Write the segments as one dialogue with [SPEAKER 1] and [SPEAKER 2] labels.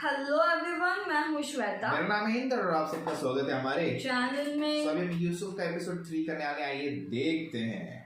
[SPEAKER 1] Hello everyone, मैं हूँ श्वेता।
[SPEAKER 2] मेरा नाम है इंद्र और आप सबका स्वागत है हमारे
[SPEAKER 1] चैनल में।
[SPEAKER 2] अभी हम यूसुफ का एपिसोड 3 करने वाले, आइए देखते हैं।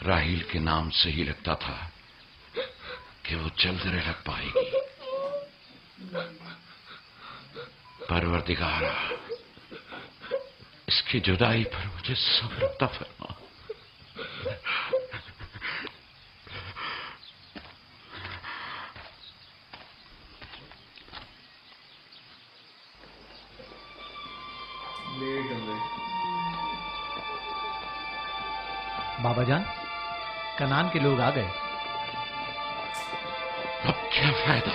[SPEAKER 3] राहील के नाम से ही लगता था कि वो जल्द रह लग पाएगी। परवरदिगारा, इसकी जुदाई पर मुझे सब्र अता फरमा।
[SPEAKER 4] बाबा जान, कनान के लोग आ गए।
[SPEAKER 3] अब क्या फायदा?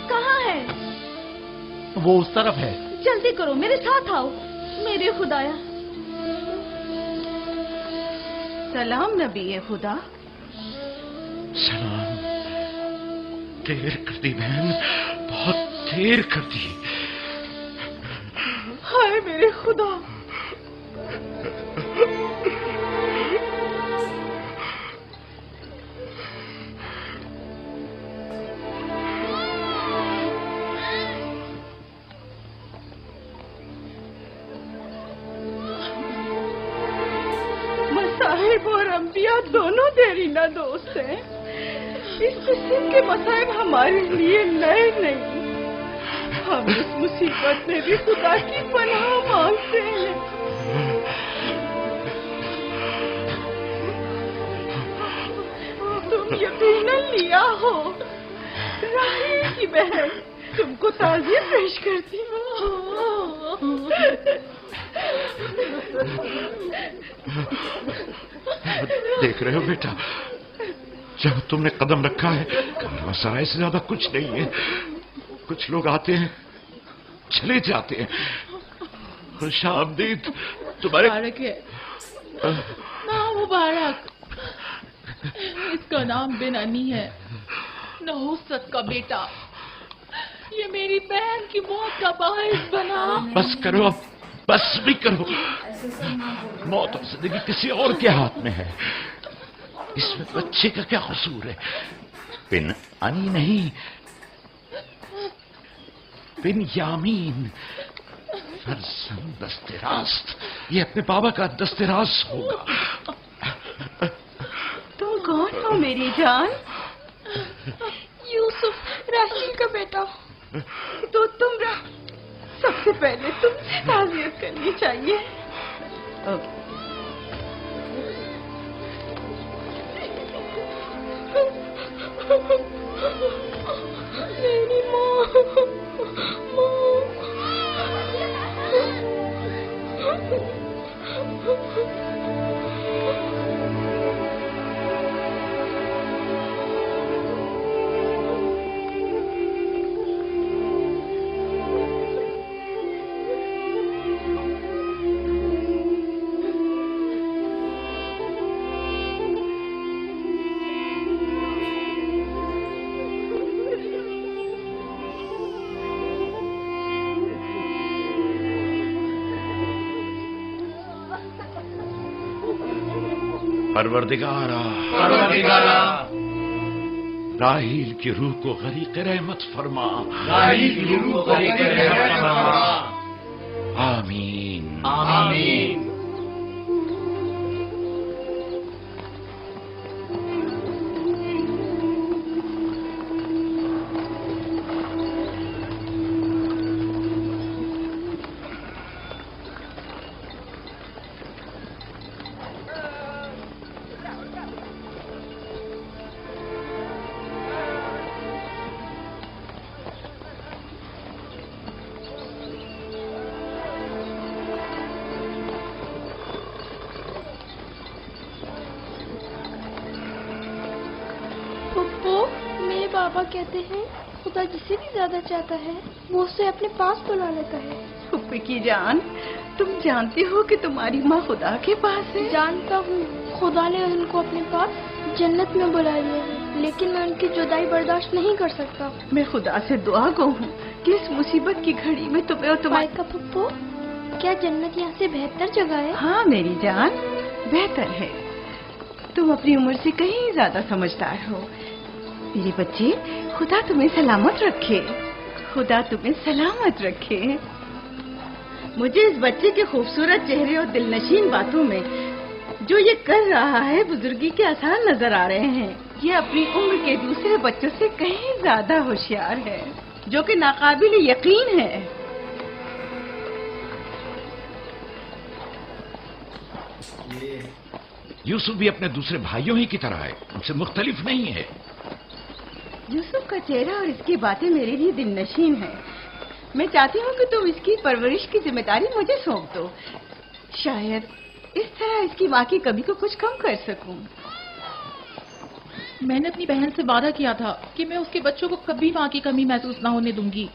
[SPEAKER 1] कहाँ है?
[SPEAKER 4] वो उस तरफ है।
[SPEAKER 1] जल्दी करो, मेरे साथ आओ। मेरे खुदाया। सलाम नबी खुदा।
[SPEAKER 3] सलाम। देर कर दी बहन, बहुत देर कर दी।
[SPEAKER 1] हाय मेरे खुदा। मसाहिब और अंबिया दोनों देरीना दोस्त हैं। इस किस्म के मसाइब हमारे लिए नए नहीं। हम इस मुसीबत में भी खुदा की पनाह मांगते हैं। तुम यकीनन लिया हो। राहील की बहन तुमको ताज़ियत पेश करती
[SPEAKER 3] देख रहे हो बेटा, जब तुमने कदम रखा है, कारवांसराय से ज्यादा कुछ नहीं है। कुछ लोग आते हैं, चले जाते हैं। खुशामदीद तुम्हारे।
[SPEAKER 5] मुबारक है ना, मुबारक। इसका नाम बिन अनी है, नहुसत का बेटा। ये मेरी बहन की मौत का बाइस बना।
[SPEAKER 3] बस करो अब, बस भी करो। मौत और जिंदगी किसी और के हाथ में है। इसमें बच्चे का क्या कसूर है? बिन अनी नहीं, बिन यामीन, फरजंद दस्तरास्त। ये अपने बाबा का दस्तरास्त होगा।
[SPEAKER 1] तुम कौन हो मेरी जान?
[SPEAKER 5] यूसुफ, राहील का बेटा।
[SPEAKER 1] तो सबसे पहले तुमसे ताज़ियत करनी चाहिए।
[SPEAKER 5] मेरी
[SPEAKER 3] परवरदिगारा, राहील की रूह को गरीक़ रहमत फरमा। आमीन आमीन।
[SPEAKER 6] पापा कहते हैं खुदा जिसे भी ज्यादा चाहता है वो उसे अपने पास बुला लेता है।
[SPEAKER 1] फुप्पी की जान, तुम जानती हो कि तुम्हारी माँ खुदा के पास है?
[SPEAKER 6] जानता हूँ, खुदा ने उनको अपने पास जन्नत में बुला लिया है, लेकिन मैं उनकी जुदाई बर्दाश्त नहीं कर सकता।
[SPEAKER 1] मैं खुदा से दुआ गो हूँ कि इस मुसीबत की घड़ी में तुम्हें और तुम्हारे
[SPEAKER 6] का पप्पू, क्या जन्नत यहाँ से बेहतर जगह है?
[SPEAKER 1] हाँ मेरी जान, बेहतर है। तुम अपनी उम्र से कहीं ज्यादा समझदार हो। मेरे बच्चे, खुदा तुम्हें सलामत रखे, खुदा तुम्हें सलामत रखे। मुझे इस बच्चे के खूबसूरत चेहरे और दिलनशीन बातों में जो ये कर रहा है बुजुर्गी के आसार नजर आ रहे हैं। ये अपनी उम्र के दूसरे बच्चों से कहीं ज्यादा होशियार है, जो कि नाकाबिल यकीन है।
[SPEAKER 3] यूसुफ भी अपने दूसरे भाइयों ही की तरह है, उनसे मुख्तलिफ नहीं है।
[SPEAKER 1] यूसुफ का चेहरा और इसकी बातें मेरे लिए दिलनशीन है। मैं चाहती हूँ कि तुम इसकी परवरिश की जिम्मेदारी मुझे सौंप दो। शायद इस तरह इसकी माँ की कमी को कुछ कम कर सकूं।
[SPEAKER 5] मैंने अपनी बहन से वादा किया था कि मैं उसके बच्चों को कभी माँ की कमी महसूस ना होने दूंगी।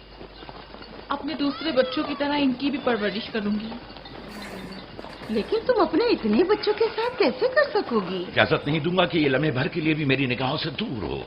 [SPEAKER 5] अपने दूसरे बच्चों की तरह इनकी भी परवरिश करूंगी।
[SPEAKER 1] लेकिन तुम अपने इतने बच्चों के साथ कैसे कर सकोगी?
[SPEAKER 3] इजाजत नहीं दूंगा कि ये लम्हे भर के लिए भी मेरी निगाहों से दूर हो।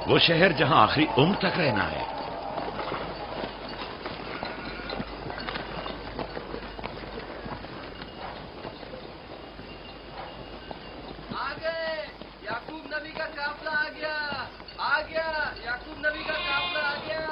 [SPEAKER 3] वो शहर जहां आखिरी उम्र तक रहना है।
[SPEAKER 7] आ गए, याकूब नबी का काफला आ गया, आ गया, याकूब नबी का काफला आ गया।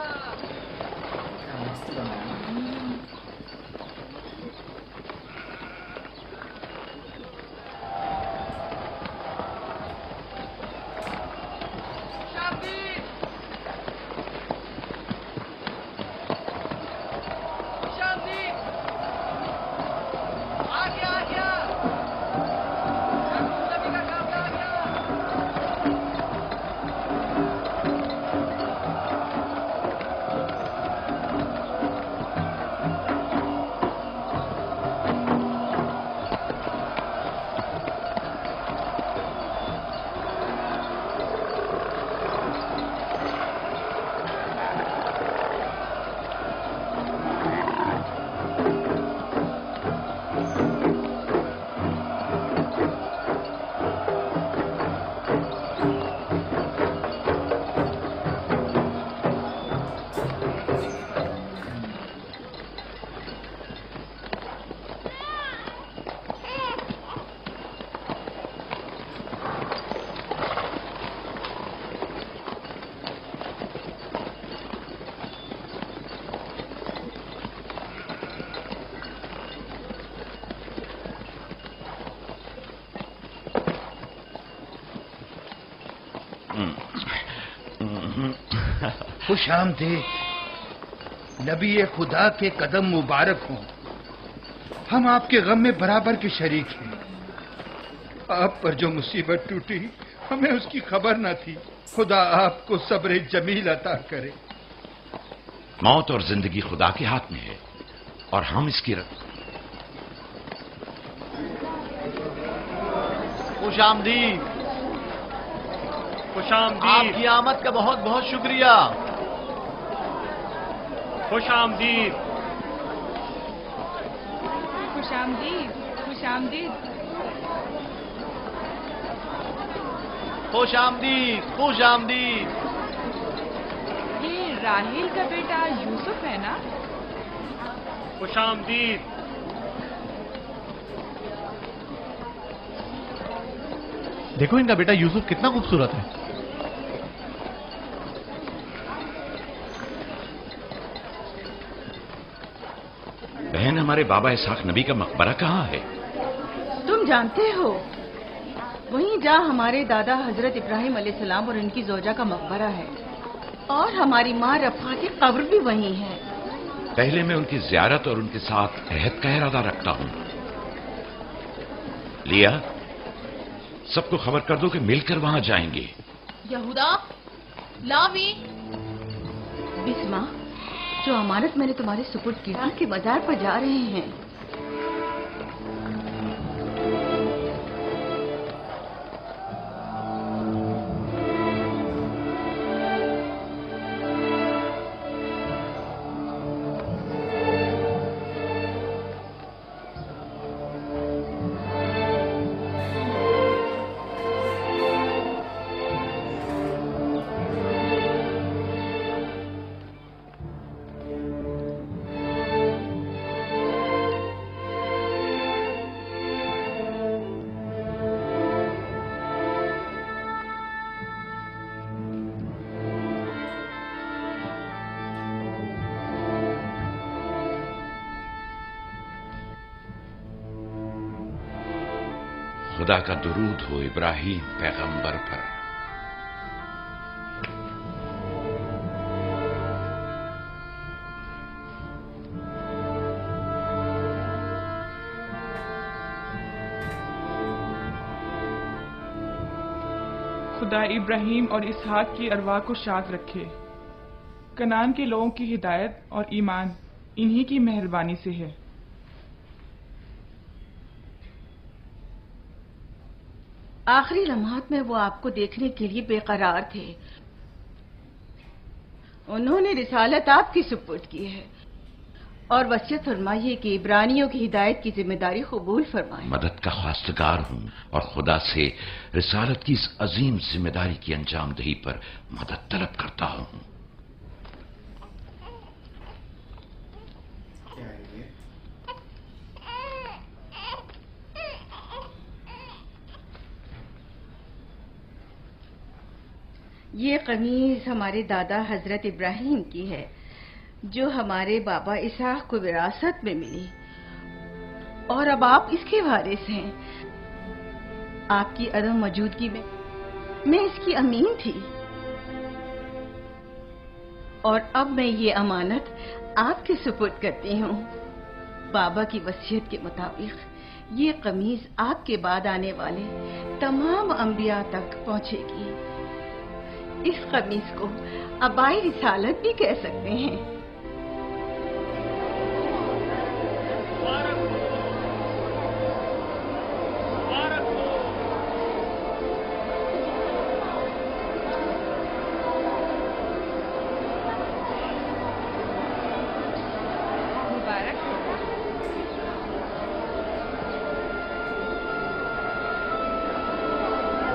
[SPEAKER 8] खुशामदीद, नबी खुदा के कदम मुबारक हों। हम आपके गम में बराबर के शरीक हैं। आप पर जो मुसीबत टूटी हमें उसकी खबर न थी। खुदा आपको सब्र जमील अता करे।
[SPEAKER 3] मौत और जिंदगी खुदा के हाथ में है और हम इसकी
[SPEAKER 4] खुशामदीद। आपकी आमद का बहुत बहुत शुक्रिया।
[SPEAKER 9] खुशामदीद।
[SPEAKER 1] खुशामदीद, खुशामदीद,
[SPEAKER 4] खुशामदीद, खुशामदीद।
[SPEAKER 1] ये राहेल का बेटा यूसुफ है ना?
[SPEAKER 9] खुशामदीद।
[SPEAKER 4] देखो इनका बेटा यूसुफ कितना खूबसूरत है।
[SPEAKER 3] बहन, हमारे बाबा इसहाक नबी का मकबरा कहाँ है?
[SPEAKER 1] तुम जानते हो, वहीं जहाँ हमारे दादा हजरत इब्राहिम अलैहिस्सलाम और इनकी जोजा का मकबरा है, और हमारी माँ रफ़ा की कब्र भी वहीं है।
[SPEAKER 3] पहले मैं उनकी ज़ियारत और उनके साथ अहद का इरादा रखता हूँ। लिया, सबको खबर कर दो कि मिलकर वहां जाएंगे।
[SPEAKER 5] यहूदा, लावी।
[SPEAKER 1] बिस्मा, जो अमानत मैंने तुम्हारे सुपुर्द की थी कि बाजार पर जा रहे हैं।
[SPEAKER 3] खुदा का दुरूद हो इब्राहिम पैगंबर पर।
[SPEAKER 9] खुदा इब्राहिम और इसहाक की अरवाह को शाद रखे। कनान के लोगों की हिदायत और ईमान इन्हीं की मेहरबानी से है।
[SPEAKER 1] आखिरी लम्हात में वो आपको देखने के लिए बेकरार थे। उन्होंने रिसालत आपकी सुपुर्द की है और वसीयत फरमाइए कि इब्रानियों की हिदायत की जिम्मेदारी कबूल फरमाएं।
[SPEAKER 3] मदद का ख्वास्तगार हूं और खुदा से रिसालत की इस अजीम जिम्मेदारी की अंजामदही पर मदद तलब करता हूं।
[SPEAKER 1] ये कमीज हमारे दादा हजरत इब्राहिम की है, जो हमारे बाबा इसहाक को विरासत में मिली, और अब आप इसके वारिस हैं। आपकी अदम मौजूदगी में मैं इसकी अमीन थी, और अब मैं ये अमानत आपके सुपुर्द करती हूँ। बाबा की वसीयत के मुताबिक ये कमीज आपके बाद आने वाले तमाम अंबिया तक पहुँचेगी। इस कमीज को अबाई रिसालत भी कह सकते हैं।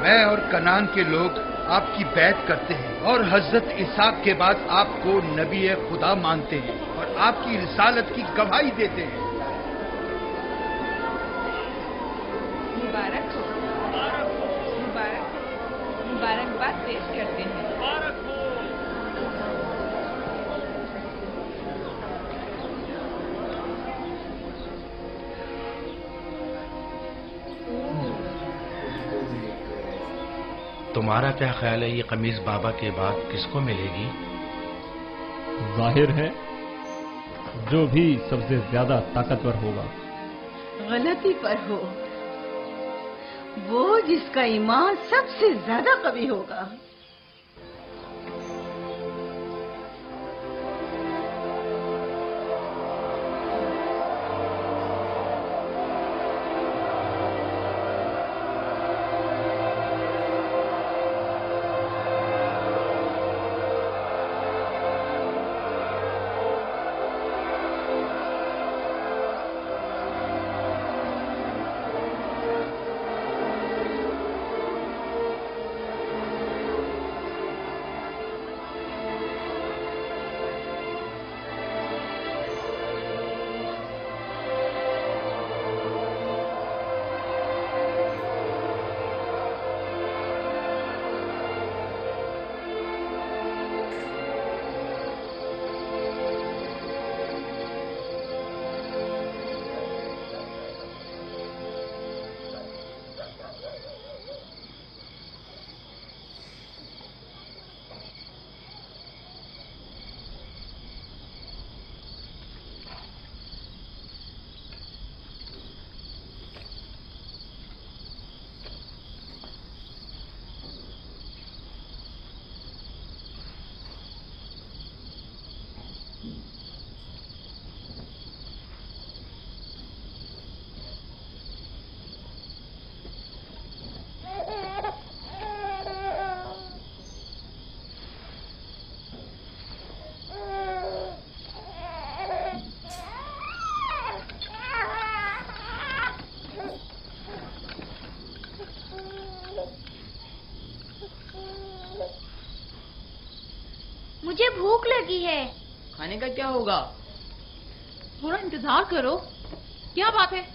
[SPEAKER 8] मैं और कनान के लोग आपकी बैत करते हैं और हजरत इसहाक के बाद आपको नबी खुदा मानते हैं और आपकी रिसालत की गवाही देते हैं।
[SPEAKER 10] मुबारक हो, मुबारकबाद पेश करते हैं।
[SPEAKER 4] तुम्हारा क्या ख्याल है, ये कमीज बाबा के बाद किसको मिलेगी?
[SPEAKER 11] जाहिर है जो भी सबसे ज्यादा ताकतवर होगा।
[SPEAKER 1] गलती पर हो, वो जिसका ईमान सबसे ज्यादा कवी होगा।
[SPEAKER 6] मुझे भूख लगी है।
[SPEAKER 10] खाने का क्या होगा?
[SPEAKER 5] थोड़ा इंतजार करो। क्या बात है?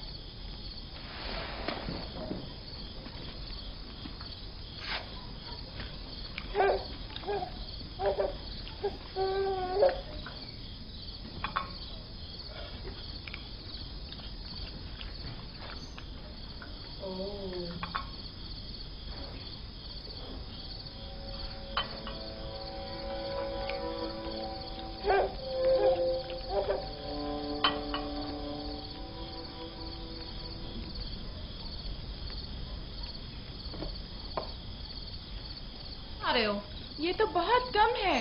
[SPEAKER 9] रहे हो? ये तो बहुत कम है।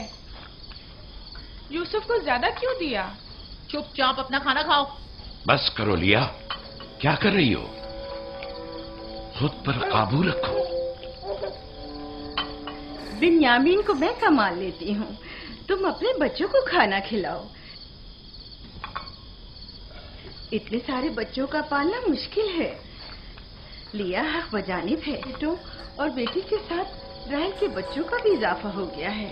[SPEAKER 9] यूसुफ को ज्यादा क्यों दिया?
[SPEAKER 5] चुपचाप अपना खाना खाओ।
[SPEAKER 3] बस करो लिया, क्या कर रही हो? खुद पर काबू रखो।
[SPEAKER 1] बिन्यामीन को मैं संभाल लेती हूँ, तुम अपने बच्चों को खाना खिलाओ। इतने सारे बच्चों का पालना मुश्किल है। लिया हक बजानिब है, बेटों और बेटी के साथ राहल के बच्चों का भी इजाफा हो गया है।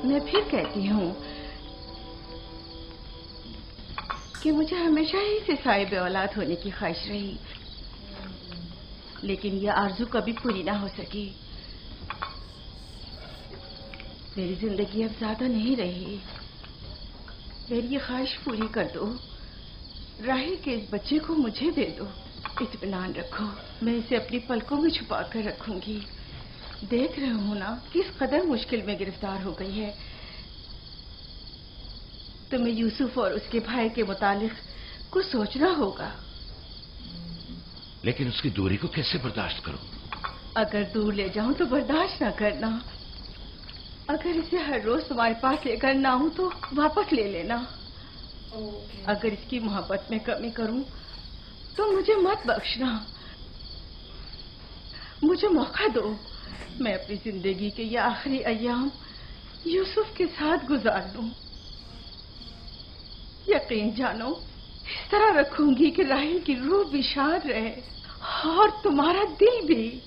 [SPEAKER 1] मैं फिर कहती हूँ कि मुझे हमेशा ही से साहिब औलाद होने की ख्वाहिश रही, लेकिन यह आरज़ू कभी पूरी ना हो सकी। मेरी जिंदगी अब ज्यादा नहीं रही। मेरी ये ख्वाहिश पूरी कर दो। राहिल के इस बच्चे को मुझे दे दो। इत्मीनान रखो, मैं इसे अपनी पलकों में छुपा कर रखूंगी। देख रहे हो ना किस कदर मुश्किल में गिरफ्तार हो गई है। तुम्हें यूसुफ और उसके भाई के मुतालिक कुछ सोचना होगा।
[SPEAKER 3] लेकिन उसकी दूरी को कैसे बर्दाश्त करूं?
[SPEAKER 1] अगर दूर ले जाऊं तो बर्दाश्त ना करना। अगर इसे हर रोज तुम्हारे पास लेकर ना आऊं तो वापस ले लेना। अगर इसकी मोहब्बत में कमी करूं तो मुझे मत बख्शना। मुझे मौका दो, मैं अपनी जिंदगी के ये आखिरी अय्याम यूसुफ के साथ गुजार दूं। यकीन जानो इस तरह रखूंगी कि राहिल की रूह भी शाद रहे और तुम्हारा दिल भी।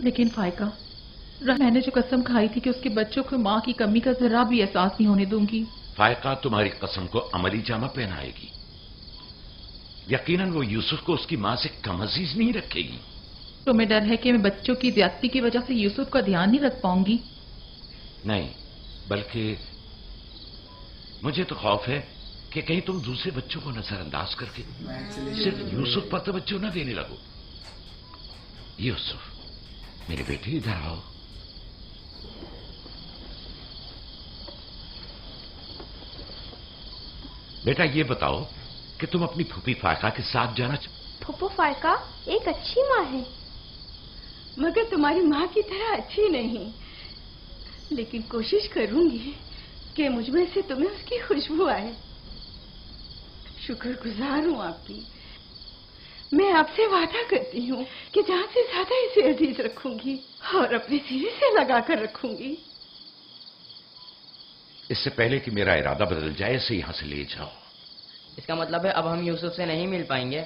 [SPEAKER 5] लेकिन फायका, मैंने जो कसम खाई थी कि उसके बच्चों को माँ की कमी का जरा भी एहसास नहीं होने दूंगी।
[SPEAKER 3] फायका तुम्हारी कसम को अमली जामा पहनाएगी। यकीनन वो यूसुफ को उसकी माँ से कम अजीज नहीं रखेगी।
[SPEAKER 5] तुम्हें डर है कि मैं बच्चों की ज्यादती की वजह से यूसुफ का ध्यान नहीं रख पाऊंगी?
[SPEAKER 3] नहीं, बल्कि मुझे तो खौफ है कि कहीं तुम दूसरे बच्चों को नजरअंदाज करके सिर्फ यूसुफ पर तवज्जो न देने लगो। यूसुफ, मेरे बेटे इधर आओ। बेटा ये बताओ कि तुम अपनी फूफी फायका के साथ जाना
[SPEAKER 6] फूफू फायका एक अच्छी माँ है,
[SPEAKER 1] मगर तुम्हारी माँ की तरह अच्छी नहीं। लेकिन कोशिश करूंगी कि मुझमें से तुम्हें उसकी खुशबू आए। शुक्रगुजार हूँ आपकी। मैं आपसे वादा करती हूँ कि जान से ज्यादा इसे अजीज रखूंगी और अपने सीने से लगा कर रखूंगी।
[SPEAKER 3] इससे पहले कि मेरा इरादा बदल जाए इसे यहाँ से ले जाओ।
[SPEAKER 10] इसका मतलब है अब हम यूसुफ से नहीं मिल पाएंगे?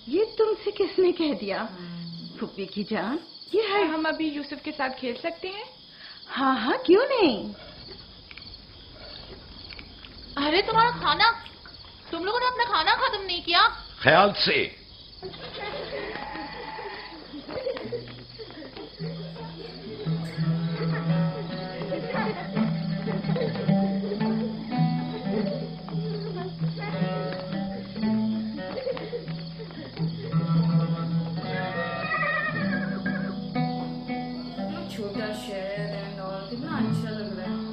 [SPEAKER 1] ये तुमसे किसने कह दिया? फूफी की जान, ये है।
[SPEAKER 9] हम अभी यूसुफ के साथ खेल सकते हैं?
[SPEAKER 1] हाँ हाँ, क्यों नहीं।
[SPEAKER 5] अरे तुम्हारा खाना, तुम लोगों ने अपना खाना खत्म नहीं किया?
[SPEAKER 3] ख्याल से।
[SPEAKER 12] छोटा शहर है और कितना अच्छा लग रहा है।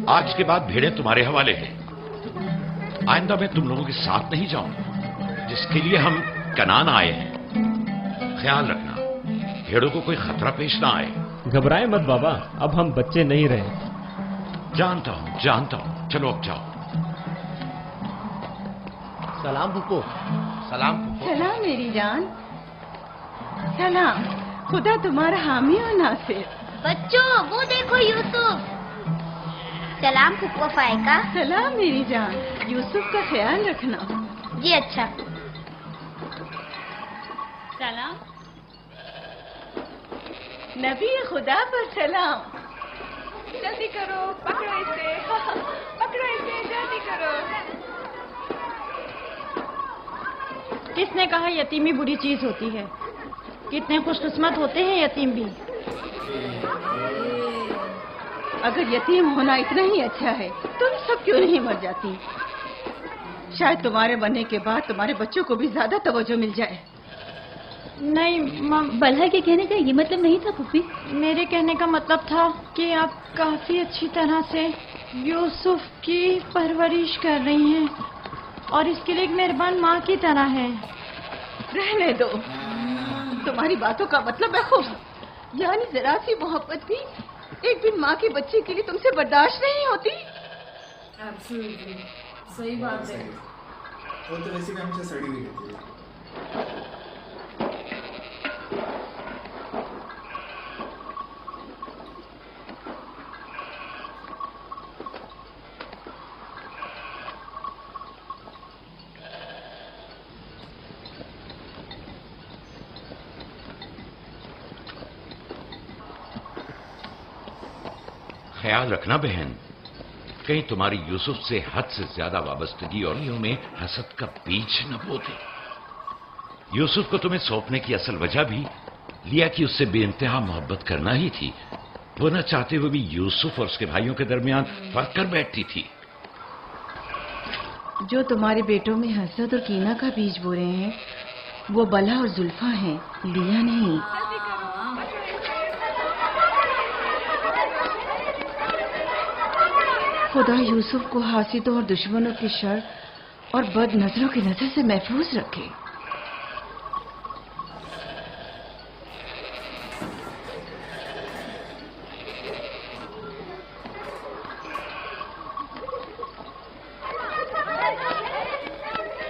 [SPEAKER 3] आज के बाद भेड़ें तुम्हारे हवाले हैं। आइंदा मैं तुम लोगों के साथ नहीं जाऊंगा, जिसके लिए हम कनान आए हैं। ख्याल रखना भेड़ों को कोई खतरा पेश ना आए।
[SPEAKER 11] घबराए मत बाबा, अब हम बच्चे नहीं रहे।
[SPEAKER 3] जानता हूं, चलो अब जाओ।
[SPEAKER 13] सलाम फुप्पो।
[SPEAKER 4] सलाम फुप्पो।
[SPEAKER 1] सलाम मेरी जान। सलाम। खुदा तुम्हारा हामी और नासिर।
[SPEAKER 14] बच्चों वो देखो यूसुफ। सलाम फुप्पो फायका।
[SPEAKER 1] सलाम मेरी जान। यूसुफ का ख्याल रखना।
[SPEAKER 14] जी अच्छा।
[SPEAKER 1] सलाम। नबी खुदा पर सलाम।
[SPEAKER 15] जल्दी करो, पकड़ो इसे, पकड़ो इसे, जल्दी करो।
[SPEAKER 16] किसने कहा यतीमी बुरी चीज होती है? कितने खुशकिस्मत होते हैं यतीम भी।
[SPEAKER 1] अगर यतीम होना इतना ही अच्छा है, तुम सब क्यों नहीं मर जाती? शायद तुम्हारे बनने के बाद तुम्हारे बच्चों को भी ज्यादा तवज्जो मिल जाए।
[SPEAKER 16] नहीं
[SPEAKER 14] बल्हा के कहने का ये मतलब नहीं था पुप्पी।
[SPEAKER 16] मेरे कहने का मतलब था कि आप काफी अच्छी तरह से यूसुफ की परवरिश कर रही हैं और इसके लिए एक मेहरबान माँ की तरह है।
[SPEAKER 1] रहने दो, तुम्हारी बातों का मतलब है खुश। यानी जरा सी मोहब्बत भी एक दिन माँ के बच्चे के लिए तुमसे बर्दाश्त नहीं होती।
[SPEAKER 12] एब्सोल्युटली सही बात है।
[SPEAKER 2] वो तो वैसे भी हमेशा सड़ी हुई रहती है।
[SPEAKER 3] ख्याल रखना बहन, कहीं तुम्हारी यूसुफ से हद से ज्यादा वाबस्तगी और में हसद का बीज न बो दे। यूसुफ को तुम्हें सौंपने की असल वजह भी लिया कि उससे बेइंतहा मोहब्बत करना ही थी। वो न चाहते हुए भी यूसुफ और उसके भाइयों के दरमियान फर्क कर बैठती थी।
[SPEAKER 1] जो तुम्हारे बेटों में हसद और कीना का बीज बो रहे हैं, वो बला और जुल्फा हैं, लिया नहीं। खुदा यूसुफ को हासिदों और दुश्मनों की शर और बद नजरों की नजर से महफूज रखे।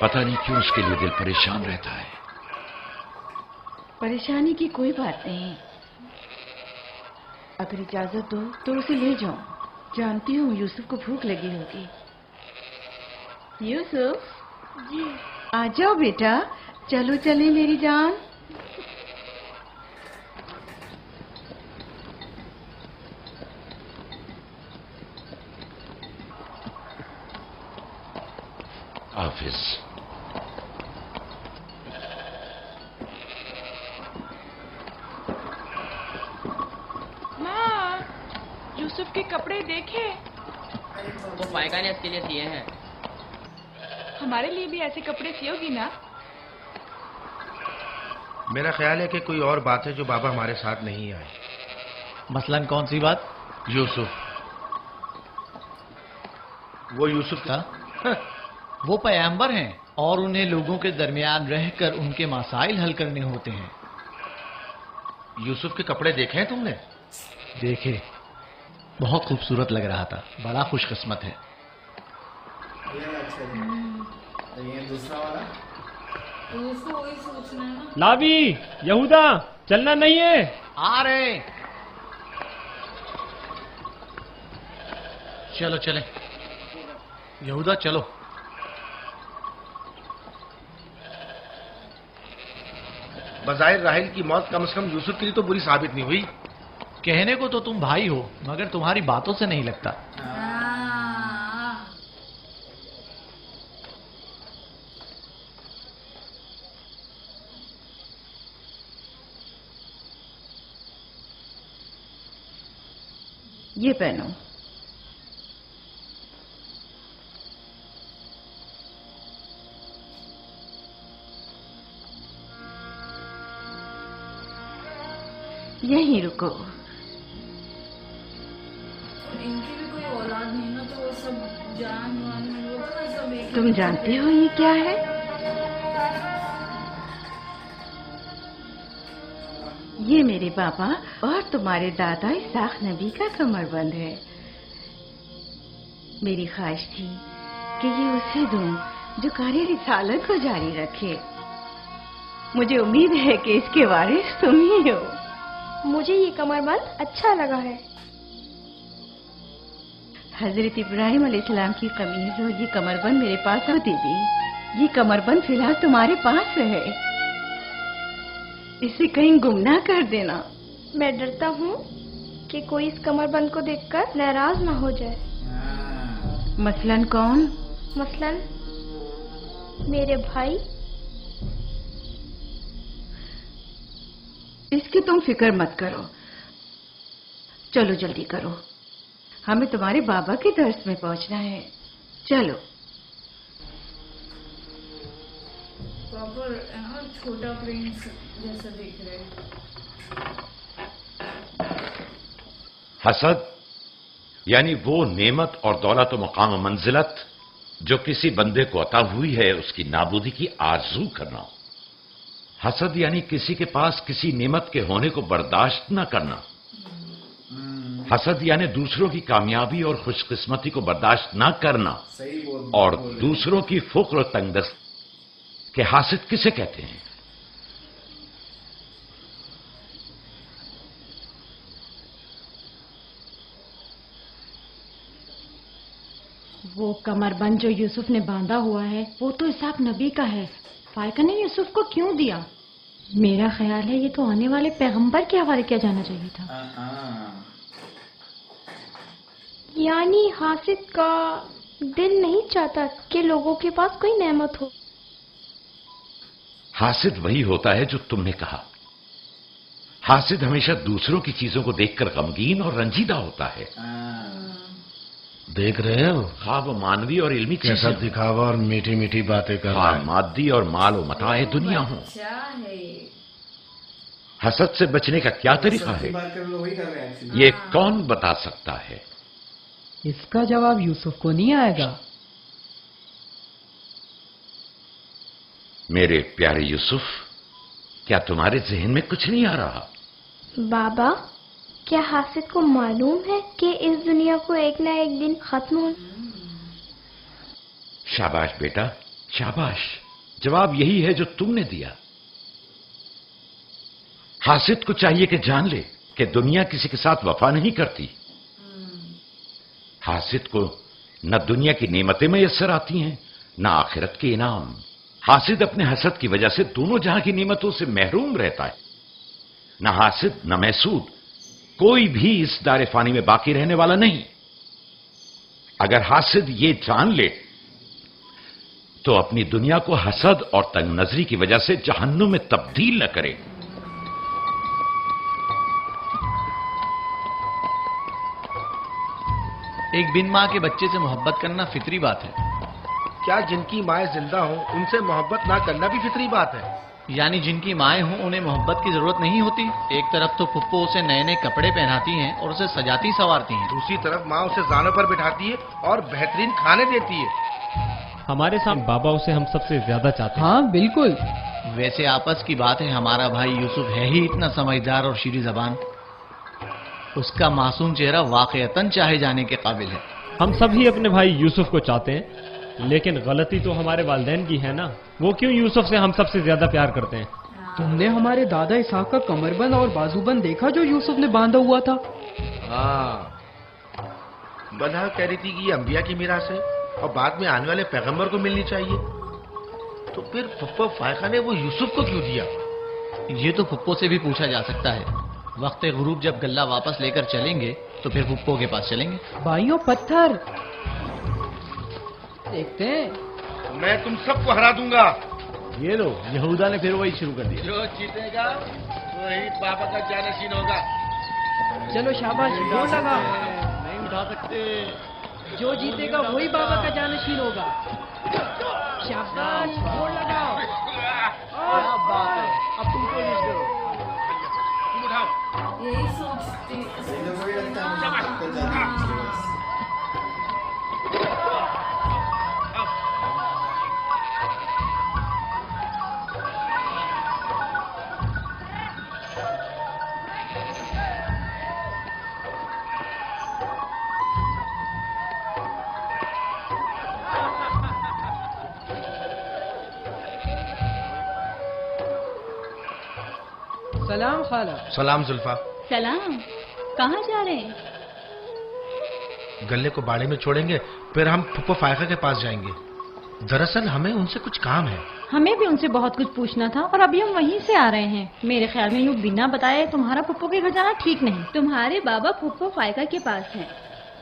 [SPEAKER 3] पता नहीं क्यों उसके लिए दिल परेशान रहता है।
[SPEAKER 1] परेशानी की कोई बात नहीं। अगर इजाजत दो तो उसे ले जाओ। जानती हूँ यूसुफ को भूख लगी होगी। यूसुफ
[SPEAKER 16] जी
[SPEAKER 1] आ जाओ बेटा, चलो चले मेरी जान।
[SPEAKER 3] हाफिज।
[SPEAKER 9] यूसुफ के कपड़े देखे?
[SPEAKER 10] वो फायका ने इसके लिए सिए हैं।
[SPEAKER 9] हमारे लिए भी ऐसे कपड़े सियोगी ना?
[SPEAKER 4] मेरा ख्याल है कि कोई और बात है जो बाबा हमारे साथ नहीं आए।
[SPEAKER 13] मसलन कौन सी बात?
[SPEAKER 4] यूसुफ। वो यूसुफ था।
[SPEAKER 13] वो पैगंबर हैं और उन्हें लोगों के दरमियान रहकर उनके मसाइल हल करने होते हैं।
[SPEAKER 4] यूसुफ के कपड़े देखे हैं तुमने?
[SPEAKER 13] देखे, बहुत खूबसूरत लग रहा था। बड़ा खुशकिस्मत है।
[SPEAKER 2] ये अच्छा है। ये दूसरा वाला
[SPEAKER 12] उसको वही सोचना है ना।
[SPEAKER 11] लावी, यहूदा, चलना नहीं है।
[SPEAKER 13] आ रहे। चलो चले यहूदा, चलो।
[SPEAKER 4] बज़ाहिर राहिल की मौत कम से कम यूसुफ के लिए तो बुरी साबित नहीं हुई।
[SPEAKER 13] कहने को तो तुम भाई हो, मगर तुम्हारी बातों से नहीं लगता।
[SPEAKER 1] ये पहनो। यहीं रुको।
[SPEAKER 12] इनकी भी कोई औलाद नहीं ना, तो वो सब जान वान वो ना सब एक।
[SPEAKER 1] तुम जानते हो ये क्या है? ये मेरे बाबा और तुम्हारे दादा इसाक नबी का कमरबंद है। मेरी ख्वाहिश थी कि ये उसे दूं जो कारी रिसालत को जारी रखे। मुझे उम्मीद है कि इसके वारिस तुम ही हो।
[SPEAKER 6] मुझे ये कमरबंद अच्छा लगा है।
[SPEAKER 1] हजरत इब्राहिम अलैहिस्सलाम की कमीज और ये कमरबंद मेरे पास हो दीदी। ये कमरबंद फिलहाल तुम्हारे पास है, इसे कहीं गुम ना कर देना।
[SPEAKER 6] मैं डरता हूँ कि कोई इस कमरबंद को देखकर नाराज ना हो जाए।
[SPEAKER 1] मसलन कौन?
[SPEAKER 6] मसलन मेरे भाई।
[SPEAKER 1] इसकी तुम फिक्र मत करो। चलो जल्दी करो, हमें तुम्हारे बाबा के दर्स में पहुंचना है। चलो।
[SPEAKER 12] पापा यहाँ छोटा प्रिंस जैसा दिख रहा है।
[SPEAKER 3] हसद यानी वो नेमत और दौलत व मकाम मंजिलत जो किसी बंदे को अता हुई है उसकी नाबूदी की आरजू करना। हसद यानी किसी के पास किसी नेमत के होने को बर्दाश्त न करना। हसद यानी दूसरों की कामयाबी और खुशकिस्मती को बर्दाश्त न करना। और दूसरों की फुक्र और तंगदस्त के हासिद किसे कहते हैं?
[SPEAKER 16] वो कमरबंद जो यूसुफ ने बांधा हुआ है वो तो इसहाक नबी का है। फायका ने यूसुफ को क्यों दिया? मेरा ख्याल है ये तो आने वाले पैगंबर के हवाले किया जाना चाहिए था।
[SPEAKER 6] यानी हासिद का दिल नहीं चाहता कि लोगों के पास कोई नेमत हो।
[SPEAKER 3] हासिद वही होता है जो तुमने कहा। हासिद हमेशा दूसरों की चीजों को देखकर गमगीन और रंजीदा होता है।
[SPEAKER 4] देख रहे हो?
[SPEAKER 3] हाँ, वो मानवी और इल्मी
[SPEAKER 4] कैसा दिखावा और मीठी मीठी बातें कर रहा है।
[SPEAKER 3] मादी और माल व मताए दुनिया हो। हसद से बचने का क्या तरीका है, ये कौन बता सकता है?
[SPEAKER 17] इसका जवाब यूसुफ को नहीं आएगा।
[SPEAKER 3] मेरे प्यारे यूसुफ, क्या तुम्हारे जहन में कुछ नहीं आ रहा?
[SPEAKER 6] बाबा, क्या हासिद को मालूम है कि इस दुनिया को एक ना एक दिन खत्म हो?
[SPEAKER 3] शाबाश बेटा, शाबाश। जवाब यही है जो तुमने दिया। हासिद को चाहिए कि जान ले कि दुनिया किसी के साथ वफा नहीं करती। हासिद को न दुनिया की नेमतें मयस्सर आती हैं न आखिरत के इनाम। हासिद अपने हसद की वजह से दोनों जहां की नेमतों से महरूम रहता है। न हासिद न महसूद, कोई भी इस दारे फानी में बाकी रहने वाला नहीं। अगर हासिद ये जान ले तो अपनी दुनिया को हसद और तंग नजरी की वजह से जहन्नुम में तब्दील न करे।
[SPEAKER 13] एक बिन माँ के बच्चे से मोहब्बत करना फितरी बात है।
[SPEAKER 4] क्या जिनकी माएँ जिंदा हों उनसे मोहब्बत ना करना भी फितरी बात है?
[SPEAKER 13] यानी जिनकी माएँ हों उन्हें मोहब्बत की जरूरत नहीं होती। एक तरफ तो पुप्पो उसे नए नए कपड़े पहनाती हैं और उसे सजाती संवारती हैं,
[SPEAKER 4] दूसरी तरफ माँ उसे जानों पर बिठाती है और बेहतरीन खाने देती है।
[SPEAKER 11] हमारे साथ बाबा उसे हम सबसे ज्यादा चाहते हैं।
[SPEAKER 17] हाँ बिल्कुल।
[SPEAKER 13] वैसे आपस की बात है, हमारा भाई यूसुफ है ही इतना समझदार और शीरी जबान। उसका मासूम चेहरा वाकईतन चाहे जाने के काबिल है।
[SPEAKER 11] हम सभी अपने भाई यूसुफ को चाहते हैं, लेकिन गलती तो हमारे वालिदैन की है ना। वो क्यों यूसुफ से हम सबसे ज्यादा प्यार करते हैं?
[SPEAKER 17] तुमने हमारे दादा इसहाक का कमरबंद और बाजूबंद देखा जो यूसुफ ने बांधा हुआ था?
[SPEAKER 4] हाँ, बलहा कह रही थी कि ये अंबिया की मीरास है और बाद में आने वाले पैगंबर को मिलनी चाहिए। तो फिर फुप्पो फायका ने वो यूसुफ को क्यों दिया?
[SPEAKER 13] ये तो फुप्पो से भी पूछा जा सकता है। वक्त गुरूब जब गल्ला वापस लेकर चलेंगे तो फिर फुप्पो के पास चलेंगे।
[SPEAKER 17] भाइयों पत्थर देखते हैं।
[SPEAKER 4] मैं तुम सबको हरा दूंगा।
[SPEAKER 13] ये लो, यहूदा ने फिर वही शुरू कर दिया।
[SPEAKER 4] जो जीतेगा वही बाबा का जानशीन होगा।
[SPEAKER 17] चलो शाबाश, जोर लगा।
[SPEAKER 13] नहीं उठा सकते।
[SPEAKER 17] जो जीतेगा वही बाबा का जानशीन होगा। शाबाश, जोर लगाओ।
[SPEAKER 13] अब तुम कोशिश करो।
[SPEAKER 4] तुम उठाओ।
[SPEAKER 12] यही सोचती
[SPEAKER 17] सलाम खाला।
[SPEAKER 4] सलाम जुल्फा।
[SPEAKER 14] सलाम। कहाँ जा रहे हैं?
[SPEAKER 4] गल्ले को बाड़े में छोड़ेंगे, फिर हम फुप्पो फायका के पास जाएंगे। दरअसल हमें उनसे कुछ काम है।
[SPEAKER 16] हमें भी उनसे बहुत कुछ पूछना था और अभी हम वहीं से आ रहे हैं। मेरे ख्याल में यूँ बिना बताए तुम्हारा फुप्पो के घर जाना ठीक नहीं।
[SPEAKER 14] तुम्हारे बाबा फुप्पो फायका के पास हैं।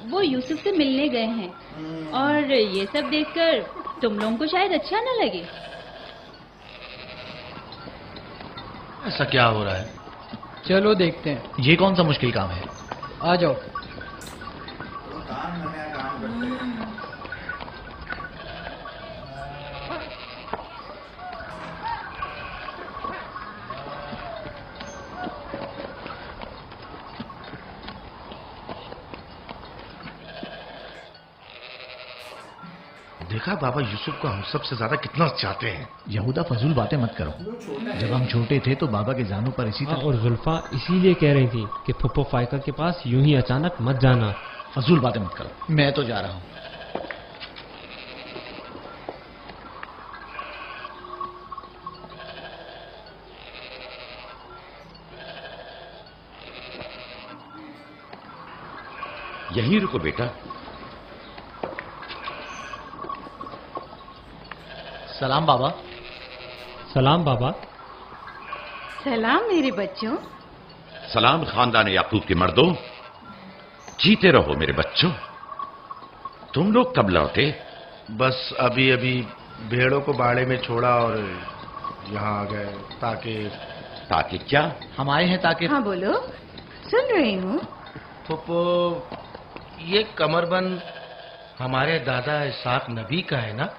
[SPEAKER 14] वो यूसुफ से मिलने गए हैं और ये सब देखकर तुम लोगों को शायद अच्छा न लगे।
[SPEAKER 4] ऐसा क्या हो रहा है?
[SPEAKER 17] चलो देखते हैं।
[SPEAKER 13] ये कौन सा मुश्किल काम है?
[SPEAKER 17] आ जाओ।
[SPEAKER 4] देखा बाबा यूसुफ को हम सबसे ज्यादा कितना चाहते हैं।
[SPEAKER 13] यहूदा फजूल बातें मत करो। जब हम छोटे थे तो बाबा के जानों पर इसी तरह।
[SPEAKER 11] और जुल्फा इसीलिए कह रही थी कि फुप्पो फायका के पास यूं ही अचानक मत जाना।
[SPEAKER 13] फजूल बातें मत करो, मैं तो जा रहा हूँ।
[SPEAKER 3] यहीं रुको बेटा।
[SPEAKER 13] सलाम बाबा।
[SPEAKER 11] सलाम बाबा।
[SPEAKER 1] सलाम मेरे बच्चों।
[SPEAKER 3] सलाम खानदान याकूब के मर्दों। जीते रहो मेरे बच्चों। तुम लोग कब लौटे?
[SPEAKER 4] बस अभी अभी भेड़ों को बाड़े में छोड़ा और यहाँ आ गए।
[SPEAKER 3] ताकि क्या?
[SPEAKER 13] हम आए हैं ताकि।
[SPEAKER 1] हाँ बोलो, सुन रही हूँ।
[SPEAKER 4] फुप्पो, ये कमरबंद हमारे दादा इसाक नबी का है ना?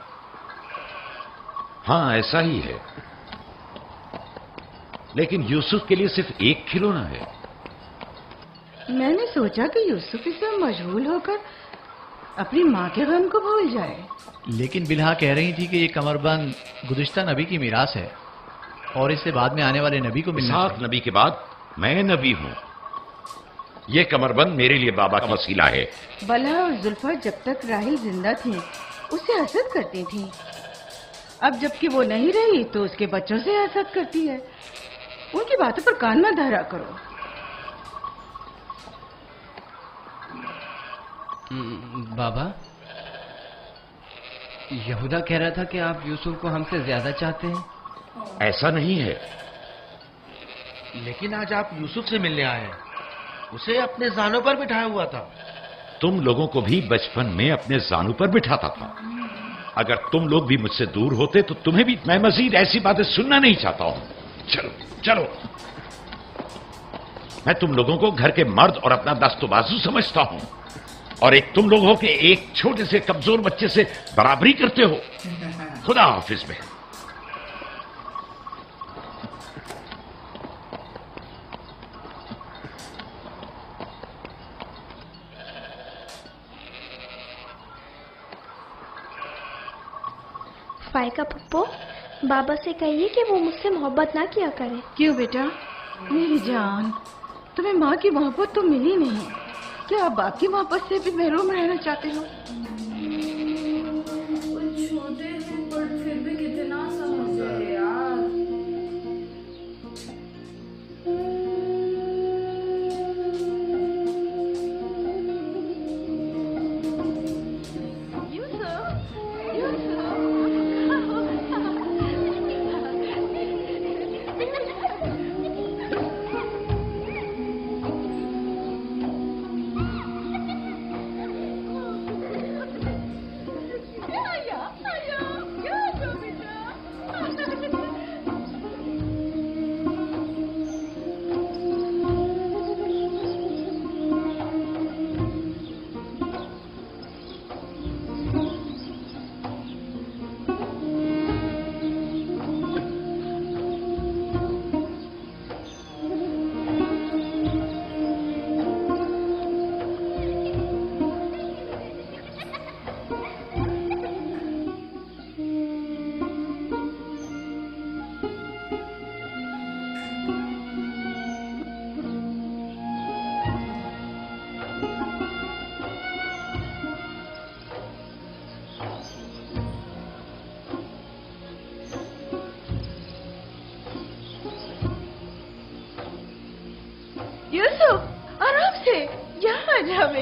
[SPEAKER 3] हाँ ऐसा ही है, लेकिन यूसुफ के लिए सिर्फ एक खिलौना है।
[SPEAKER 1] मैंने सोचा कि यूसुफ इससे मशगूल होकर अपनी माँ के गम को भूल जाए।
[SPEAKER 13] लेकिन बिल्हा कह रही थी कि ये कमरबंद गुज़िश्ता नबी की मीरास है और इससे बाद में आने वाले नबी को मिलना
[SPEAKER 3] इसाक नबी के बाद मैं नबी हूँ। ये कमरबंद मेरे लिए बाबा का वसीला है।
[SPEAKER 1] बलहा और जुल्फा जब तक राहिल जिंदा थी उसे हसद करती थी। अब जबकि वो नहीं रही तो उसके बच्चों से हसद करती है। उनकी बातों पर कान मत धरा करो।
[SPEAKER 17] बाबा, यहूदा कह रहा था कि आप यूसुफ को हमसे ज्यादा चाहते हैं।
[SPEAKER 3] ऐसा नहीं है।
[SPEAKER 4] लेकिन आज आप यूसुफ से मिलने आए हैं। उसे अपने जानों पर बिठाया हुआ था।
[SPEAKER 3] तुम लोगों को भी बचपन में अपने जानों पर बिठाता था। अगर तुम लोग भी मुझसे दूर होते तो तुम्हें भी मैं मजीद ऐसी बातें सुनना नहीं चाहता हूं। चलो चलो। मैं तुम लोगों को घर के मर्द और अपना दस्तबाजू समझता हूं और एक तुम लोग हो के एक छोटे से कमजोर बच्चे से बराबरी करते हो। खुदा हाफिज में।
[SPEAKER 6] फायका पप्पो, बाबा से कहिए कि वो मुझसे मोहब्बत ना किया करे।
[SPEAKER 1] क्यों बेटा? मेरी जान, तुम्हें माँ की मोहब्बत तो मिली नहीं। क्या आप बाकी मोहब्बत से भी महरूम रहना चाहते हो?
[SPEAKER 12] छोटे हैं पर फिर भी कितना समझते हैं यार।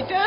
[SPEAKER 1] बेटा।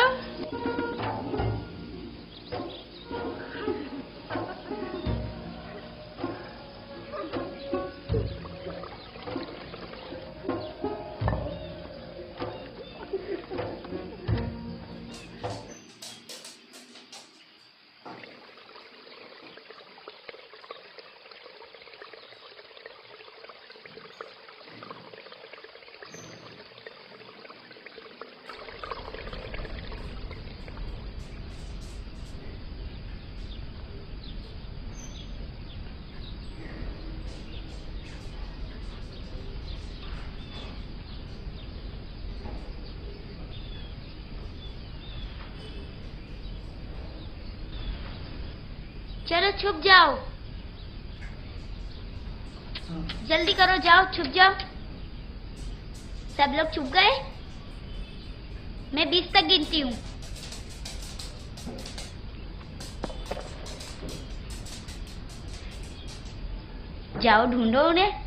[SPEAKER 18] चलो छुप जाओ, जल्दी करो, जाओ छुप जाओ। सब लोग छुप गए? मैं 20 तक गिनती हूँ। जाओ ढूंढो उन्हें।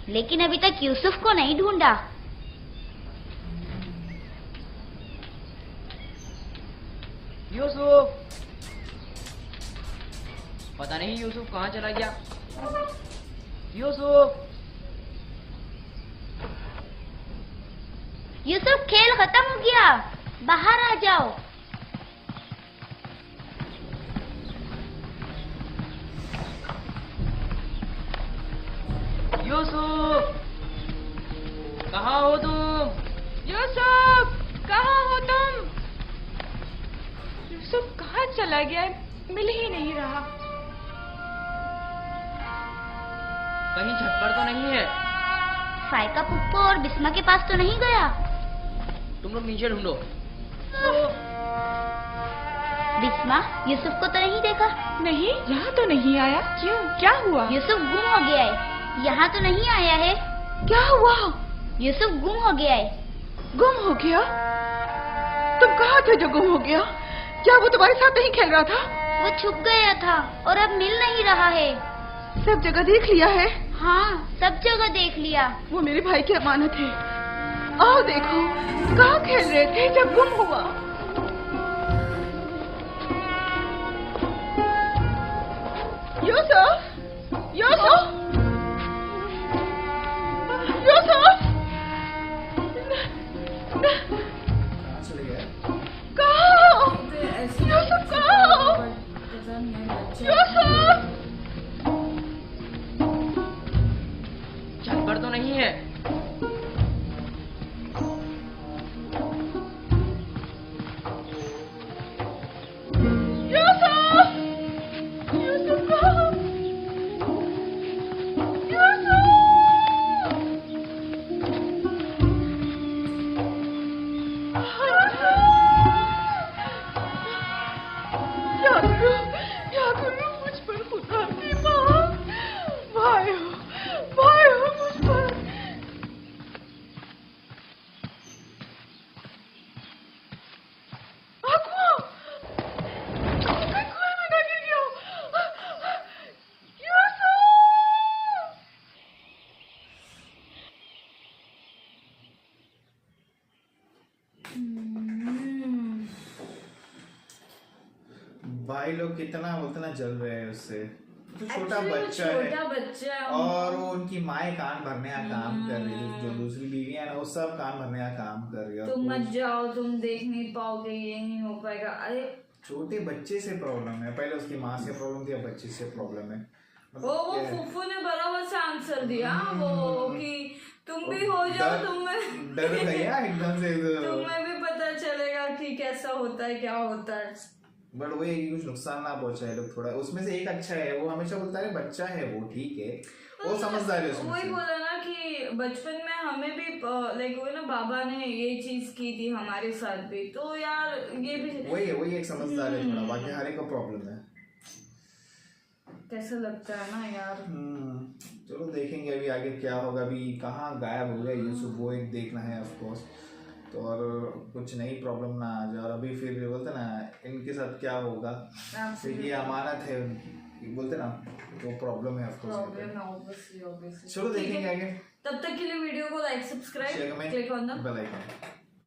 [SPEAKER 18] लेकिन अभी तक यूसुफ को नहीं ढूंढा।
[SPEAKER 10] यूसुफ, पता नहीं यूसुफ कहाँ चला गया। यूसुफ,
[SPEAKER 18] यूसुफ खेल खत्म हो गया, बाहर आ जाओ।
[SPEAKER 10] यूसुफ, कहाँ हो तुम?
[SPEAKER 15] यूसुफ, कहाँ हो तुम? यूसुफ कहाँ चला गया? मिल ही नहीं रहा।
[SPEAKER 10] कहीं छत पर तो नहीं है?
[SPEAKER 18] फायका पुप्पो और बिस्मा के पास तो नहीं गया?
[SPEAKER 10] तुम लोग नीचे ढूंढो।
[SPEAKER 18] बिस्मा, यूसुफ को तो नहीं देखा?
[SPEAKER 15] नहीं, यहाँ तो नहीं आया। क्यों, क्या हुआ?
[SPEAKER 18] यूसुफ गुम हो गया है। यहाँ तो नहीं आया है।
[SPEAKER 15] क्या हुआ?
[SPEAKER 18] यूसुफ गुम हो गया है।
[SPEAKER 15] गुम हो गया? तुम कहाँ थे जो गुम हो गया? क्या वो तुम्हारे साथ नहीं खेल रहा था?
[SPEAKER 18] वो छुप गया था और अब मिल नहीं रहा है।
[SPEAKER 15] सब जगह देख लिया है?
[SPEAKER 18] हाँ, सब जगह देख लिया।
[SPEAKER 15] वो मेरे भाई की अमानत है। आओ देखो, कहाँ खेल रहे थे जब गुम हुआ? यूसुफ, यूसुफ, यूसुफ, कहाँ हो? यूसुफ कहाँ हो? यूसुफ,
[SPEAKER 10] छत पर तो नहीं है।
[SPEAKER 15] यूसुफ, यूसुफ कहाँ हो?
[SPEAKER 2] भाई लोग कितना जल रहे हैं उससे। तो छोटा
[SPEAKER 12] Actually,
[SPEAKER 2] बच्चा
[SPEAKER 12] छोटा बच्चा
[SPEAKER 2] है
[SPEAKER 12] है।
[SPEAKER 2] और वो उनकी माए कान भरने का काम कर रही है। जो दूसरी बीवी है ना, वो सब कान भरने का काम कर रही है।
[SPEAKER 12] तुम मत जाओ, तुम देख नहीं पाओगे, ये नहीं हो पाएगा। अरे
[SPEAKER 2] छोटे बच्चे से प्रॉब्लम है। पहले उसकी माँ से प्रॉब्लम थी, अब बच्चे से प्रॉब्लम है।
[SPEAKER 12] वो फूफू ने बराबर से आंसर दिया वो कि तुम भी हो जाओ, तुम्हें
[SPEAKER 2] डर गया एकदम से।
[SPEAKER 12] तुम्हें भी पता चलेगा कि कैसा होता है, क्या होता है।
[SPEAKER 2] बट वो कुछ नुकसान ना पहुंचाए लोग। थोड़ा उसमें से एक अच्छा है, वो हमेशा बोलता है बच्चा है वो, ठीक है, वो समझदार है उसमें
[SPEAKER 12] वही
[SPEAKER 2] से।
[SPEAKER 12] बोला ना कि बचपन में हमें भी लाइक वो ना बाबा ने ये चीज की थी हमारे साथ भी, तो यार ये भी
[SPEAKER 2] वही एक समझदार है थोड़ा। बाकी हर एक का प्रॉब्लम है।
[SPEAKER 12] कैसे लगता है ना यार।
[SPEAKER 2] चलो देखेंगे अभी आगे क्या होगा। अभी कहाँ गायब हो गया यूसुफ, वो एक देखना है ऑफ कोर्स। तो और कुछ नई प्रॉब्लम ना आ जाए। और अभी फिर बोलते ना इनके साथ क्या होगा, क्योंकि ये अमानत है बोलते ना, तो प्रॉब्लम है ऑफ कोर्स।
[SPEAKER 12] ऑब्वियसली
[SPEAKER 2] चलो देखेंगे आगे।
[SPEAKER 12] तब तक के लिए वीडियो को like, subscribe, click on the
[SPEAKER 2] bell icon.